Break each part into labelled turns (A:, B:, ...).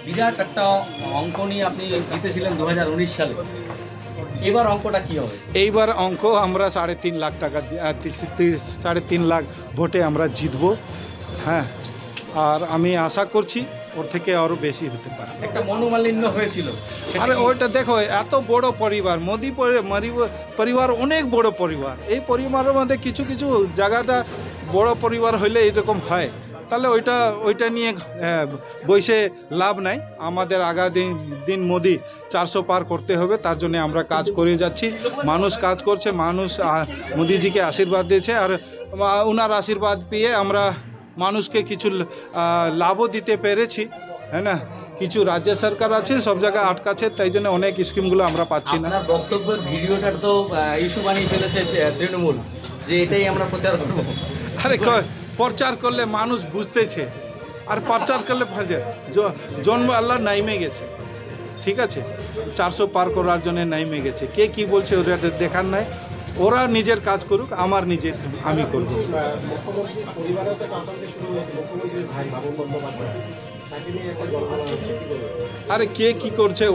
A: বিরাট একটা অঙ্ক নিয়ে আপনি জিতেছিলেন 2019 সালে, এবার অঙ্কটা কি হবে?
B: এইবার অঙ্ক আমরা 3.5 লাখ টাকা 3.5 লাখ ভোটে আমরা জিতব। হ্যাঁ, আর আমি আশা করছি ওর থেকে আরও বেশি হতে পারে।
A: একটা মনোমালিন্য হয়েছিল,
B: আরে ওইটা দেখো, এত বড় পরিবার, মোদি পরিবার অনেক বড় পরিবার। এই পরিবারের মধ্যে কিছু কিছু জায়গাটা বড় পরিবার হইলে এরকম হয়, তাহলে ওইটা নিয়ে বসে লাভ নাই। আমাদের আগামী দিন মোদি 400 পার করতে হবে, তার জন্য আমরা কাজ করে যাচ্ছি। মানুষ কাজ করছে, মানুষ মোদিজিকে আশীর্বাদ দিয়েছে, আর ওনার আশীর্বাদ পেয়ে আমরা মানুষকে কিছু লাভও দিতে পেরেছি। হ্যাঁ না, কিছু রাজ্য সরকার আছে সব জায়গায় আটকাছে, তাই জন্য অনেক স্কিমগুলো আমরা পাচ্ছি না।
A: আপনার বক্তব্যের ভিডিওটার তো ইস্যু বানিয়ে ফেলেছে তৃণমূল, যে এটাই আমরা প্রচার করবো।
B: আরে প্রচার করলে মানুষ বুঝতেছে, আর প্রচার করলে জন্ম আল্লাহ নাইমে গেছে, ঠিক আছে? 400 পার করার জন্য নাইমে গেছে। কে কি বলছে ওরা দেখার নাই, ওরা নিজের কাজ করুক, আমি করব। আরে কে কি করছে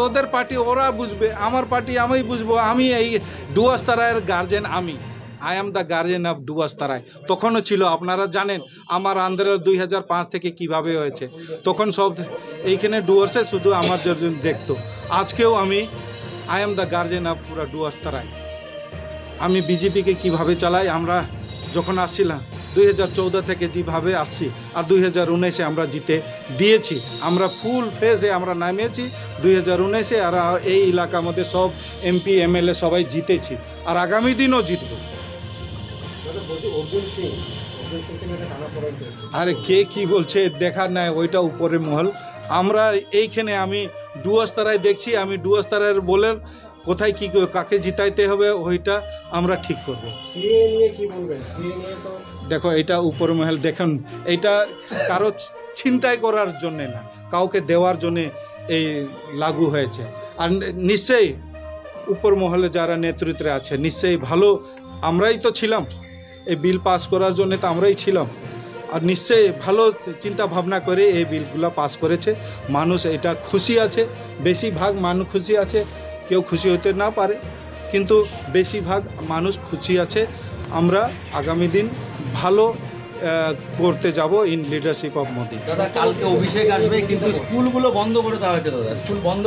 B: ওদের পার্টি ওরা বুঝবে, আমার পার্টি আমি বুঝবো। আমি এই ডুয়ার্সতলার guardian, I am the guardian of ডুয়ার্সতলায়। তখনও ছিল, আপনারা জানেন আমার আন্দারে 2005 থেকে কিভাবে হয়েছে। তখন সব এইখানে ডুয়ার্সে শুধু আমার জন্য দেখতো। আজকেও I am the guardian of পুরা ডুয়ার্সতলায়। আমি বিজেপিকে কিভাবে চালাই, আমরা যখন আসছিলাম 2014 থেকে যেভাবে আসছি, আর 2019-এ আমরা জিতে দিয়েছি। আমরা ফুল ফেজে আমরা নামিয়েছি 2019-এ, আর এই এলাকার মধ্যে সব এমপি এমএলএ সবাই জিতেছি, আর আগামী দিনও জিতব। আরে কে কি বলছে দেখার নাই, ওইটা উপরে মহল। আমরা এইখানে আমি ডুয়ার্সতলায় দেখছি, আমি ডুয়ার্সতলার বলে কোথায় কি কাকে জিতাইতে হবে ওইটা আমরা ঠিক করব।
C: সিএ নিয়ে কি বলবেন? সিএ নিয়ে তো
B: দেখো, এটা উপর মহল, দেখুন এটা কারো ছিনতাই করার জন্যে না, কাউকে দেওয়ার জন্যে এই লাগু হয়েছে। আর নিশ্চয়ই উপর মহলে যারা নেতৃত্বে আছে নিশ্চয়ই ভালো, আমরাই তো ছিলাম এই বিল পাস করার জন্য, তো আমরাই ছিলাম। আর নিশ্চয়ই ভালো চিন্তা ভাবনা করে এই বিলগুলো পাস করেছে। মানুষ এটা খুশি আছে, বেশিরভাগ মানুষ খুশি আছে। কেউ খুশি হতে না পারে, কিন্তু বেশিরভাগ মানুষ খুশি আছে। আমরা আগামী দিন ভালো করতে যাব ইন লিডারশিপ অফ মোদি।
A: দাদা, কালকে অভিষেক আসবে, কিন্তু স্কুলগুলো বন্ধ করে দেওয়া হয়েছে। দাদা, স্কুল বন্ধ